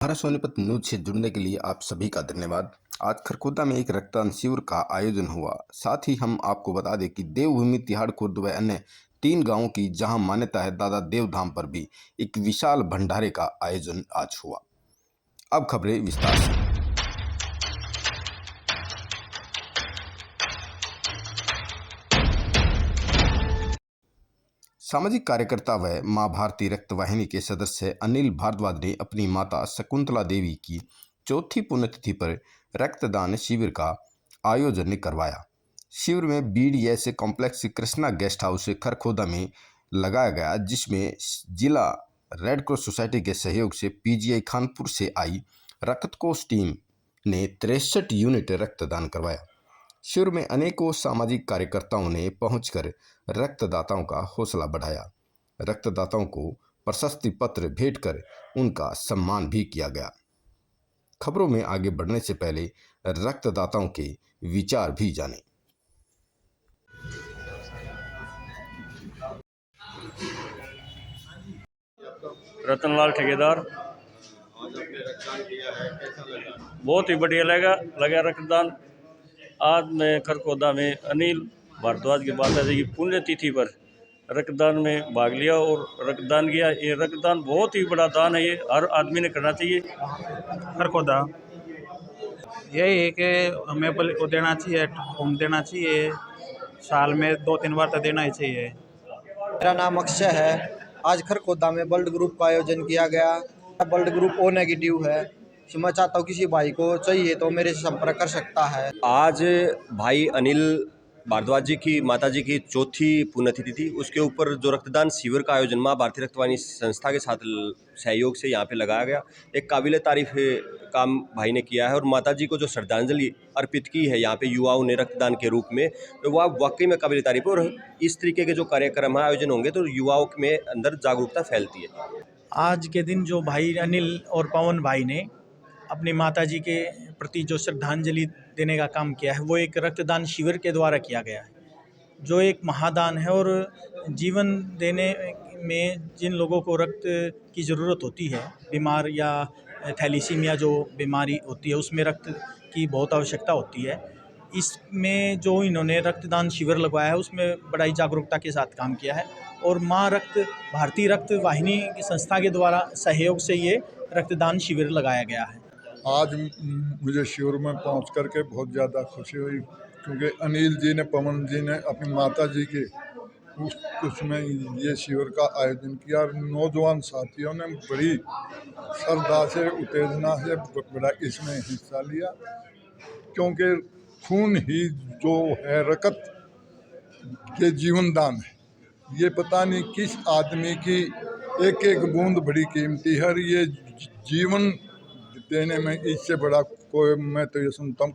Bharat Sonipat news से जुड़ने के लिए आप सभी का धन्यवाद। आज खरखोदा में एक रक्तदान शिविर का आयोजन हुआ। साथ ही हम आपको बता दें कि देवभूमि तिहाड़ खुर्द व अन्य 3 गांवों की जहां मान्यता है दादा देव धाम पर भी एक विशाल भंडारे का आयोजन आज हुआ। अब खबरें विस्तार से। सामाजिक कार्यकर्ता व मां भारती रक्तवाहिनी के सदस्य अनिल भारद्वाज ने अपनी माता शकुंतला देवी की चौथी पुण्यतिथि पर रक्तदान शिविर का आयोजन करवाया। शिविर में BDS complex Krishna guest house Kharkhoda में लगाया गया, जिसमें जिला रेड क्रॉस सोसाइटी के सहयोग से PGI खानपुर से आई रक्तकोष टीम ने 63 यूनिट रक्तदान करवाया। शिविर में अनेकों सामाजिक कार्यकर्ताओं ने पहुंचकर रक्तदाताओं का हौसला बढ़ाया। रक्तदाताओं को प्रशस्ति पत्र भेंट कर उनका सम्मान भी किया गया। खबरों में आगे बढ़ने से पहले रक्तदाताओं के विचार भी जानें। रतनलाल ठेकेदार। बहुत ही बढ़िया लगा रक्तदान। आज मैं खरखोदा में अनिल भारद्वाज की माता जी की पुण्यतिथि पर रक्तदान में भाग लिया और रक्तदान किया। ये रक्तदान बहुत ही बड़ा दान है, ये हर आदमी ने करना चाहिए। खरखोदा यही है कि हमें बल को देना चाहिए, खून देना चाहिए, साल में 2-3 बार तो देना ही चाहिए। मेरा नाम अक्षय है। आज खरखोदा में ब्लड ग्रुप का आयोजन किया गया। ब्लड ग्रुप O नेगेटिव है। मैं चाहता हूँ किसी भाई को चाहिए तो मेरे से संपर्क कर सकता है। आज भाई अनिल भारद्वाज जी की माता जी की चौथी पुण्यतिथि थी। उसके ऊपर जो रक्तदान शिविर का आयोजन मां भारती रक्तवाहिनी संस्था के साथ सहयोग से यहाँ पे लगाया गया, एक काबिल तारीफ काम भाई ने किया है। और माता जी को जो श्रद्धांजलि अर्पित की है यहाँ पे युवाओं ने रक्तदान के रूप में, तो वह वाकई में काबिल तारीफ है। और इस तरीके के जो कार्यक्रम आयोजन होंगे तो युवाओं में अंदर जागरूकता फैलती है। आज के दिन जो भाई अनिल और पवन भाई ने अपनी माताजी के प्रति जो श्रद्धांजलि देने का काम किया है, वो एक रक्तदान शिविर के द्वारा किया गया है, जो एक महादान है। और जीवन देने में जिन लोगों को रक्त की ज़रूरत होती है, बीमार या थैलीसीमिया जो बीमारी होती है, उसमें रक्त की बहुत आवश्यकता होती है। इसमें जो इन्होंने रक्तदान शिविर लगवाया है, उसमें बड़ा ही जागरूकता के साथ काम किया है। और माँ भारती रक्तवाहिनी की संस्था के द्वारा सहयोग से ये रक्तदान शिविर लगाया गया है। आज मुझे शिविर में पहुंच करके बहुत ज़्यादा खुशी हुई, क्योंकि अनिल जी ने, पवन जी ने अपनी माता जी के उसमें ये शिविर का आयोजन किया। और नौजवान साथियों ने बड़ी श्रद्धा से, उत्तेजना से बड़ा इसमें हिस्सा लिया, क्योंकि खून ही जो है रक्त के जीवन दान है। ये पता नहीं किस आदमी की एक एक बूंद बड़ी कीमती है। ये जीवन देने में इससे बड़ा कोई, मैं तो ये सुनता हूँ,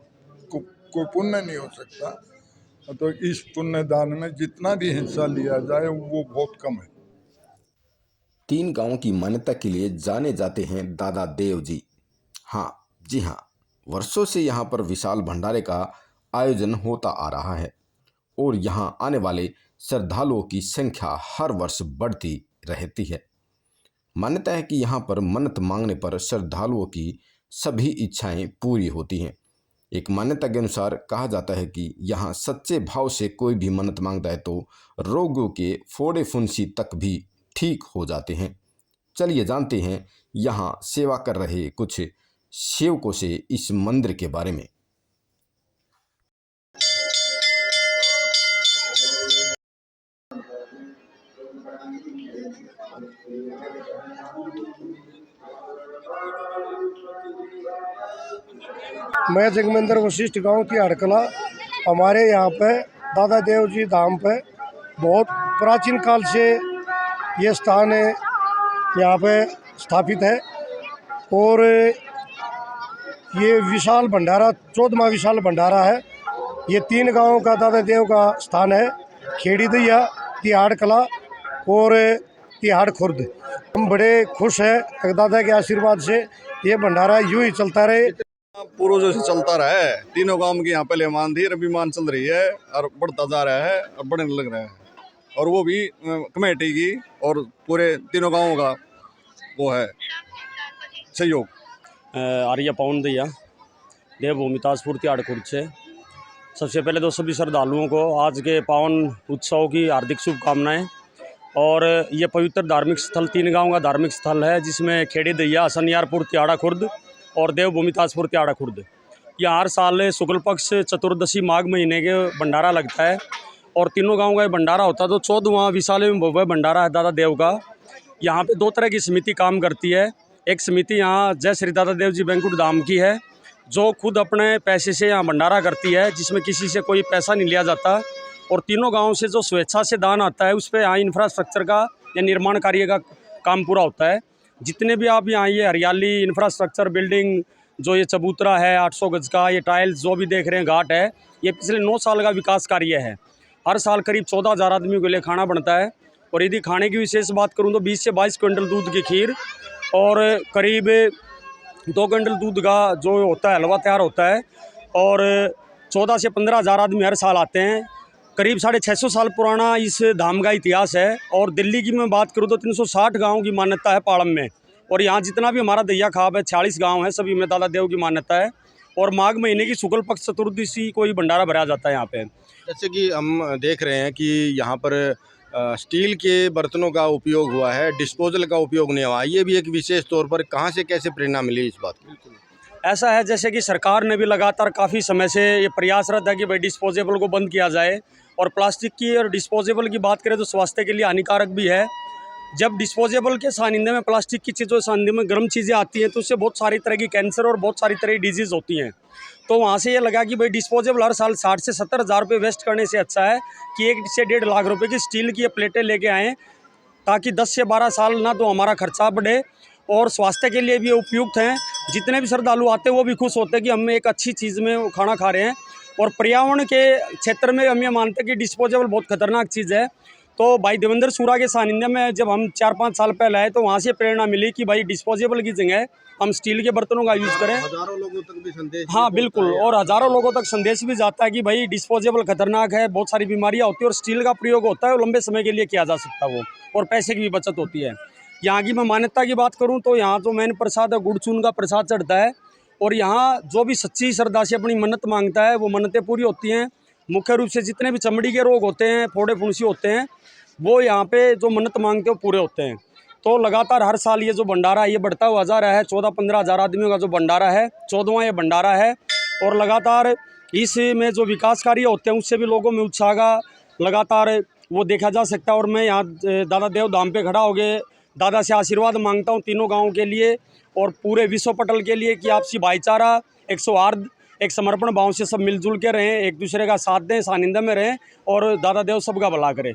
कोई पुण्य नहीं हो सकता। तो इस पुण्य दान में जितना भी हिस्सा लिया जाए वो बहुत कम है। 3 गांवों की मान्यता के लिए जाने जाते हैं दादा देव जी। जी हाँ, वर्षों से यहाँ पर विशाल भंडारे का आयोजन होता आ रहा है और यहाँ आने वाले श्रद्धालुओं की संख्या हर वर्ष बढ़ती रहती है। मान्यता है कि यहाँ पर मन्नत मांगने पर श्रद्धालुओं की सभी इच्छाएं पूरी होती हैं। एक मान्यता के अनुसार कहा जाता है कि यहाँ सच्चे भाव से कोई भी मन्नत मांगता है तो रोगों के फोड़े फुंसी तक भी ठीक हो जाते हैं। चलिए जानते हैं यहाँ सेवा कर रहे कुछ सेवकों से इस मंदिर के बारे में। मैं जगमेंद्र वशिष्ठ, गांव तिहाड़ कला। हमारे यहाँ पे दादा देव जी धाम पे बहुत प्राचीन काल से ये स्थान है, यहाँ पे स्थापित है। और ये विशाल भंडारा, 14वां विशाल भंडारा है। ये 3 गांवों का दादा देव का स्थान है, खेड़ी दैया, तिहाड़ कला और तिहाड़ खुर्द। हम बड़े खुश हैं दादा के आशीर्वाद से ये भंडारा यूँ ही चलता रहे, पूर्वजों से चलता रहा है। तीनों गांव की यहाँ पहले मान थी, अभिमान चल रही है और बढ़ता जा रहा है और बढ़ने लग रहा है। और वो भी कमेटी की और पूरे तीनों गांवों का वो है सहयोग। आर्य पवन दैया देवभूमि ताजपुर त्याड़ खुर्द से। सबसे पहले तो सभी श्रद्धालुओं को आज के पावन उत्सव की हार्दिक शुभकामनाएं। और ये पवित्र धार्मिक स्थल 3 गांव का धार्मिक स्थल है, जिसमें खेड़ी दैया हसनियारपुर त्याड़ा खुर्द और देवभूमि ताजपुर त्याड़ा खुर्द। यहाँ हर साल शुक्ल पक्ष चतुर्दशी माघ महीने के भंडारा लगता है और तीनों गांव का ये भंडारा होता है। तो 14वां विशाल एवं भव्य भंडारा है दादा देव का। यहाँ पे 2 तरह की समिति काम करती है। एक समिति यहाँ जय श्री दादा देव जी बैंकुट धाम की है, जो खुद अपने पैसे से यहाँ भंडारा करती है, जिसमें किसी से कोई पैसा नहीं लिया जाता। और तीनों गांव से जो स्वेच्छा से दान आता है, उस पर यहाँ इंफ्रास्ट्रक्चर का या निर्माण कार्य का काम पूरा होता है। जितने भी आप यहाँ ये हरियाली, इंफ्रास्ट्रक्चर, बिल्डिंग, जो ये चबूतरा है 800 गज का, ये टाइल्स जो भी देख रहे हैं, घाट है, ये पिछले 9 साल का विकास कार्य है। हर साल करीब 14,000 आदमियों के लिए खाना बनता है। और यदि खाने की विशेष बात करूँ तो 20 से 22 क्विंटल दूध की खीर और करीब 2 क्विंटल दूध का जो होता है हलवा तैयार होता है। और 14 से 15,000 आदमी हर साल आते हैं। करीब 650 साल पुराना इस धाम का इतिहास है। और दिल्ली की मैं बात करूँ तो 360 गाँव की मान्यता है पाड़म में। और यहाँ जितना भी हमारा दैया खाब है 46 गांव है, सभी में दादा देव की मान्यता है। और माघ महीने की शुक्ल पक्ष चतुर्दशी को ही भंडारा भरा जाता है यहाँ पे। जैसे कि हम देख रहे हैं कि यहाँ पर स्टील के बर्तनों का उपयोग हुआ है, डिस्पोजल का उपयोग नहीं हुआ। ये भी एक विशेष तौर पर कहाँ से कैसे प्रेरणा मिली इस बात की? ऐसा है जैसे कि सरकार ने भी लगातार काफ़ी समय से ये प्रयासरत है कि भाई डिस्पोजेबल को बंद किया जाए। और प्लास्टिक की और डिस्पोजेबल की बात करें तो स्वास्थ्य के लिए हानिकारक भी है। जब डिस्पोजेबल के सानिध्य में, प्लास्टिक की चीज़ों के सानिध्य में गर्म चीज़ें आती हैं तो उससे बहुत सारी तरह की कैंसर और बहुत सारी तरह की डिजीज़ होती हैं। तो वहाँ से ये लगा कि भाई डिस्पोजेबल हर साल 60 से 70 हज़ार रुपये वेस्ट करने से अच्छा है कि 1 से 1.5 लाख रुपए की स्टील की प्लेटें लेके आएँ, ताकि 10 से 12 साल ना तो हमारा खर्चा बढ़े और स्वास्थ्य के लिए भी उपयुक्त हैं। जितने भी श्रद्धालु आते हैं वो भी खुश होते हैं कि हम एक अच्छी चीज़ में खाना खा रहे हैं। और पर्यावरण के क्षेत्र में हम ये मानते हैं कि डिस्पोजेबल बहुत खतरनाक चीज़ है। तो भाई देवेंद्र सूरा के सानिध्य में जब हम 4-5 साल पहले आए तो वहाँ से प्रेरणा मिली कि भाई डिस्पोजेबल की जगह हम स्टील के बर्तनों का यूज़ करें। हजारों लोगों तक भी संदेश, हाँ बिल्कुल, और हज़ारों लोगों तक संदेश भी जाता है कि भाई डिस्पोजेबल खतरनाक है, बहुत सारी बीमारियाँ होती है। और स्टील का प्रयोग होता है और लंबे समय के लिए किया जा सकता है वो, और पैसे की भी बचत होती है। यहाँ की मैं मान्यता की बात करूँ तो यहाँ जो मेन प्रसाद है गुड़ चून का प्रसाद चढ़ता है। और यहाँ जो भी सच्ची श्रद्धा से अपनी मन्नत मांगता है वो मन्नतें पूरी होती हैं। मुख्य रूप से जितने भी चमड़ी के रोग होते हैं, फोड़े फुंसी होते हैं, वो यहाँ पे जो मन्नत मांगते हैं वो पूरे होते हैं। तो लगातार हर साल ये जो भंडारा है ये बढ़ता हुआ जा रहा है। 14-15 हज़ार आदमियों का जो भंडारा है, 14वां ये भंडारा है। और लगातार इसमें जो विकास कार्य होते हैं उससे भी लोगों में उत्साह का लगातार वो देखा जा सकता है। और मैं यहाँ दादा देव धाम पे खड़ा हो गए दादा से आशीर्वाद मांगता हूँ तीनों गाँव के लिए और पूरे विश्व पटल के लिए कि आपसी भाईचारा, एक सौहार्द, एक समर्पण भाव से सब मिलजुल के रहें, एक दूसरे का साथ दें, सानिध्य में रहें और दादा देव सबका भला करें।